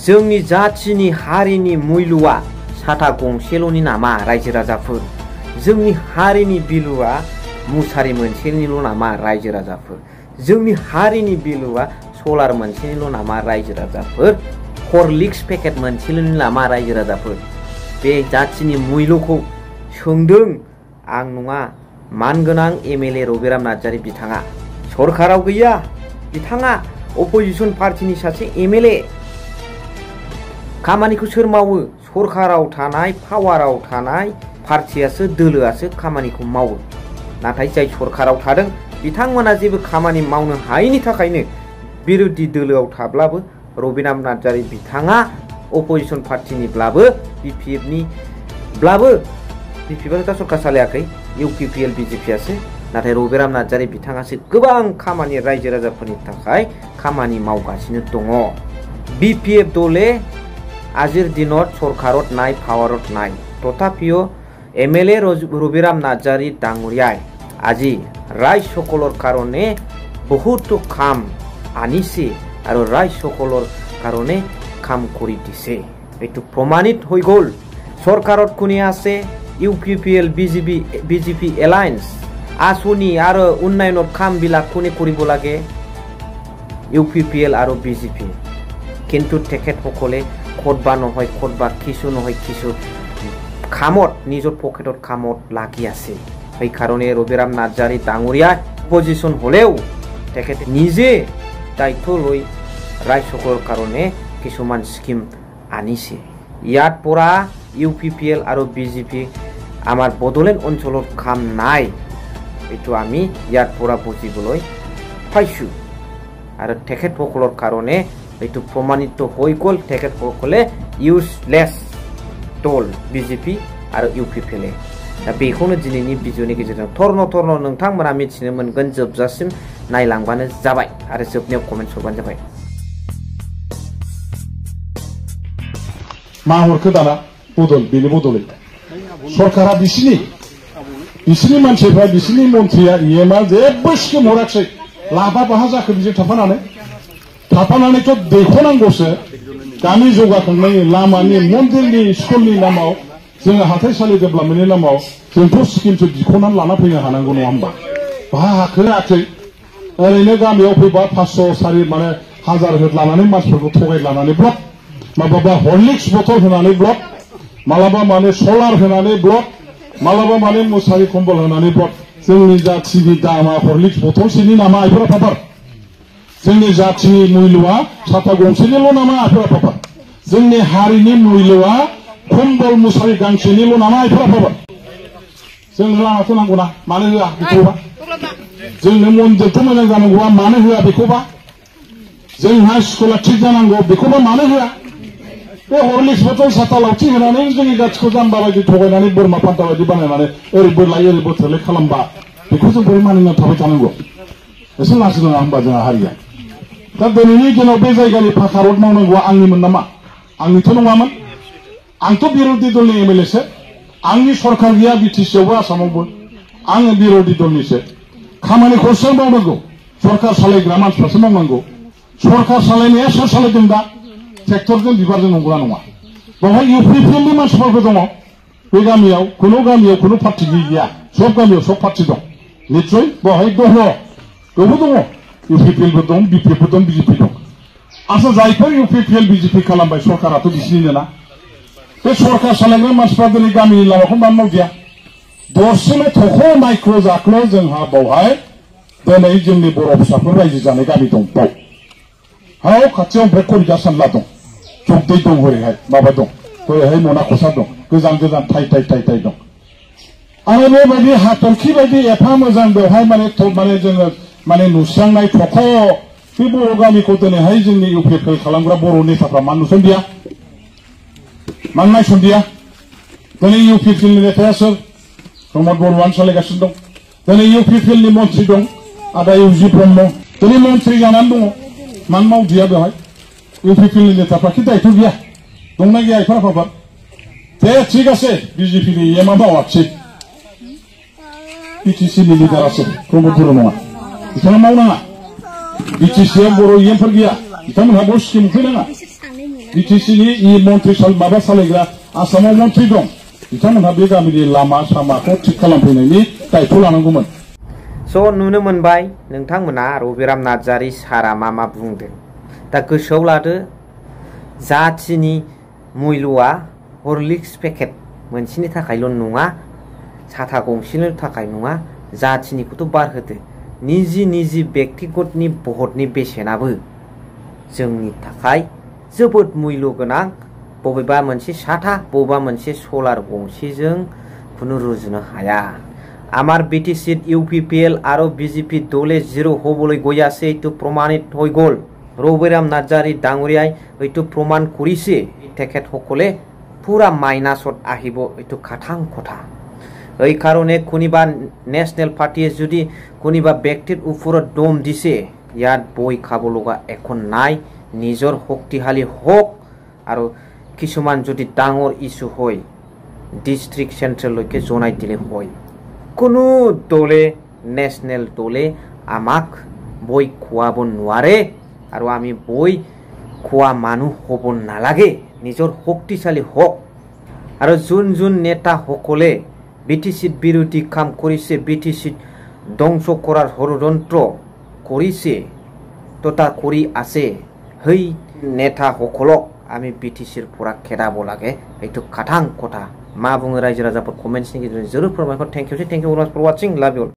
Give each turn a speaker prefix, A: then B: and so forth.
A: जोंनि जाथिनि हारिनि मुल्यआ साथा गंसेल'नि नामा रायजो राजाफोर जोंनि हारिनि बिलुआ मुसारि मोनसेनिल' नामा रायजो राजाफोर जोंनि हारिनि बिलुआ सलार मोनसेनिल' नामा रायजो राजाफोर हरलिक्स पेकेट मोनसेल'नि नामा रायजो राजाफोर बे जाथिनि मुल्यखौ सोंदों आं नङा मानगोनां एमएलए रबिराम नार्जारी बिथाङा सरकाराव गैया बिथाङा अपोजिशन पार्टीनि सासे एमएलए खामानिखौ सोर मावो सरकाराव थानाय पावाराव थानाय पार्टीयासो दोलोआसो खामानिखौ मावो नाथाय जाय सरकाराव थादों बिथांमोना जेबो खामानि मावनो हायैनि थाखायनो बिरोधी दोलोआव थाब्लाबो रबिराम नार्जारी बिथाङा अपोजिशन पार्टीनिब्लाबो बिपिएफनिब्लाबो बिपिएफआ दा सरकार सालायाखै इउपिपिएल बिजेपिआसो नाथाय रबिराम नार्जारी बिथाङासो गोबां खामानि रायजो राजाफोरनि थाखाय खामानि मावगासिनो दङ बिपिएफ दले আজিৰ দিনত চৰকাৰত নাই পাৱাৰত নাই তথাপিও এমএলএ ৰবিৰাম নাৰ্জাৰী ডাঙৰীয়াই আজি ৰাইজসকলৰ কাৰণে বহুতো কাম আনিছে আৰু ৰাইজসকলৰ কাৰণে কাম কৰি দিছে এইটো প্ৰমাণিত হৈ গ'ল চৰকাৰত কোনে আছে ইউপিপিএল বিজেপি এলায়েন্স আঁচনি আৰু উন্নয়নৰ কামবিলাক কোনে কৰিব লাগে ইউপিপিএল আৰু বিজেপি কিন্তু তেখেতসকলে খোদবা নহয় খোদবা কিছু নহয় কিছু কামত নিজৰ পকেটত কামত লাগি আছে এই কাৰণে ৰবিৰাম নাৰ্জাৰী ডাঙৰীয়া অপজিশন হলেও তেখেতে নিজে দায়িত্ব লৈ ৰাইজসকলৰ কাৰণে কিছুমান স্কিম আনিছে ইয়াত পৰা ইউপিপিএল আৰু বিজেপি আমাৰ বড়োলেণ্ড অঞ্চলত কাম নাই এইটো আমি ইয়াত পৰা বুজিবলৈ পাইছো আৰু তেখেতসকলৰ কাৰণে এইটো প্ৰমাণিত হৈ গ'ল তেখেতসকলে ইউজলেছ দল বিজেপি আৰু ইউপিপিএল दा बेखौनो दिनैनि भिडिअनि गेजेरजों थर्न नोंथांमोना मिथिनो मोनगोन जोबजासिम नायलांबानो जाबाय आरो जोबनायाव कमेन्ट हरबानो जाबाय
B: मा हरखो दाना बदल बेनि बदलै सरकारा बिसिनि मानसिफ्रा बिसिनि मन्थ्रिया इएमआ जेबो स्किम हराखै लाबा बाहा जाखो बिजों थाफानानैथ' दैख'नांगौसो गामि जौगाखांनायनि लामानि मन्दिरनि स्कुलनि नामाव जोङो हाथाइसालि डेभेलपमेन्टनि नामाव जोंथ' स्किमसो बिख'नानै लाना फैनो हानांगौ नङा होमबा बाहा हाखोआखै ओरैनो गामियाव फैबा 500 सारि माने हाजार लानानै मानसिफोरखौ थगायलानानै ब्लक माबा हरलिक्स बथल होनानै ब्लक मालाबा माने सलार होनानै ब्लक मालाबा माने मुसारि कम्बल होनानै ब्लक जोंनि जाथिनि दामा हरलिक्स बथलसेनि नामा आइफोरा फाफार जोंनि जाथिनि मुल्यआ साथा गंसेनिल' नामा आइफोरा फाफार जोंनि हारिनि मुल्यआ कम्बल मुसारि गांसेनिल' नामा आइफोरा फाफार जोंनो लामाथ' नांगौना मानो होआ बेखौबा जोंनो मन्दिरथ' मोजां जानांगौआ मानो होआ बेखौबा जोंहा स्कुला थिग जानांगौ बेखौबा मानो होआ बे हरलिक्स बथल साथा लावथि होनानै जोंनि जाथिखौ जाम्बा बायदि थगायनानै बोरमा फान्था बायदि बानायनानै ओरै बोरलाय ओरै बोथोरलाय खालामबा बेखौ जों बोरै मानिना थाबाय थानांगौ एसे लासै नङा होमबा जोंहा हारिया दा दिनैनि दिनाव बे जायगानि फाखा रड मावनांगौआ आंनिमोन नामा आंनिथ' नङामोन आंथ' बिरोधी दलनि एमएलएसो आंनि सरकार गैया बिटिसिआवबो आसामावबो आङो बिरोधी दलनिसो खामानिखौ सोर मावनांगौ सरकार सालायग्रा मानसिफ्रासो मावनांगौ सरकार सालायनाया सोर सालायदों दा ट्रेक्टरजों बिबारजों नंगौना नङा बेवहाय इउपिपिएलनि मानसिफोरबो दङ बे गामियाव खुनु पार्टी गैया सब गामियाव सब पार्टी दं निश्चय बेवहाय दङ बेवबो दङ इउपिपिएलबो दं बिपिएफबो दं बिजेपि दं आसा जायफोर इउपिपिएल बिजेपि खालामबाय सरकाराथ' बिसिनिनो ना बे सरकार सालायग्रा मानसिफ्रा दिनै गामिनि लामाखौ मानो मावदिया दरसेल' थख' नायख्ल' जाख्ल' जोंहा बावहाय दिनै जोंनि बर' फिसाफोर रायजो जानाय गामि दं बाव हाव खाथियाव ओमफ्राय करिदा सानला दं जगदै दं हरैहाय माबा दं हरैहाय मनाखसा दं गोजान थाइ दं आरो बेबायदि हाथरखि बायदि एफा मोजां बेवहाय माने जोङो माने नुस्रांनाय थख' बे बर' गामिखौ दिनैहाय जोंनि इउपिपिएल खालामग्रा बर' नेताफ्रा मा नुसनदिया मानो नायसनदिया दिनै इउपिपिएलनि नेताया सोर प्रमद बर'आनो सालायगासिनो दं दिनै इउपिपिएलनि मन्थ्रि दं आदा इउजि ब्रह्म दिनै मन्थ्रि जानानै दङ मानो मावदिया बेवहाय इउपिपिएलनि नेताफ्रा कि दायित्व गैया दंना गैया आइफोरा फाफार दे थिग আছে बिजेपिनि एमआ मावाखिसै बिटिसिनि लिडारासो प्रमद बर' नङा बिथाङा मावनाङा बिटिसिआव बर' एमफोर गैया बिथांमोनहा बर' स्किम फैनाङा बिटिसिनि मन्थ्रि माबा सालायग्रा आसामाव मन्थ्रि दं बिथांमोनहा बे गामिनि लामा सामाखौ थिग खालामफैनायनि दायित्व लानांगौमोन।
A: स' नुनो मोनबाय नोंथांमोना रबिराम नार्जारि सारा मा बुंदों। दा गोसोआव लादो जाथिनि मुल्यआ हरलिक्स पेकेट मोनसेनि थाखायल' नङा, साथा गंसेनि थाखाय नङा, जाथिनिखौथ' बार होदो। निजि व्यक्तिगतनि भटनि बेसेनाबो जोंनि थाखाय जोबोद मुल्य गोनां। बबेबा मोनसे साथा बबेबा मोनसे सलार गंसेजों कुनु रुजुनो हाया। আমার বিটিসিত ইউপিপিএল আৰু বিজেপি দলে জিৰো হ'বলৈ গৈ আছে, এইটো প্ৰমাণিত হৈ গ'ল। ৰবিৰাম নাৰ্জাৰী ডাঙৰীয়াই এইটো প্ৰমাণ কৰিছে। তেখেতসকলে পুৰা মাইনাছত আহিব, এইটো খাটাং কথা। এই কাৰণে কোনোবা নেশ্যনেল পাৰ্টিয়ে যদি কোনোবা ব্যক্তিৰ ওপৰত দম দিছে, ইয়াত বই খাব লগা একো নাই। নিজৰ শক্তিশালী হওক আৰু কিছুমান যদি ডাঙৰ ইছ্যু হয় ডিষ্ট্ৰিক্ট চেণ্ট্ৰেললৈকে জনাই দিলে হয়। কোনো দলে নেশ্যনেল দলে আমাক বই খুৱাব নোৱাৰে আৰু আমি বই খোৱা মানুহ হ'ব নালাগে। নিজৰ শক্তিশালী হওক আৰু যোন নেতাসকলে বিটিচিত বিৰোধী কাম কৰিছে, বিটিচিত ধ্বংস কৰাৰ ষড়যন্ত্ৰ কৰিছে তথা কৰি আছে, সেই নেতাসকলক আমি বিটিচিৰ পৰা খেদাব লাগে, এইটো খাটাং কথা। मा बुङो रायजो राजाफोर कमेन्ट्सनि गेजेरजों जरूर फोरमायहर। Thank you for watching, love you.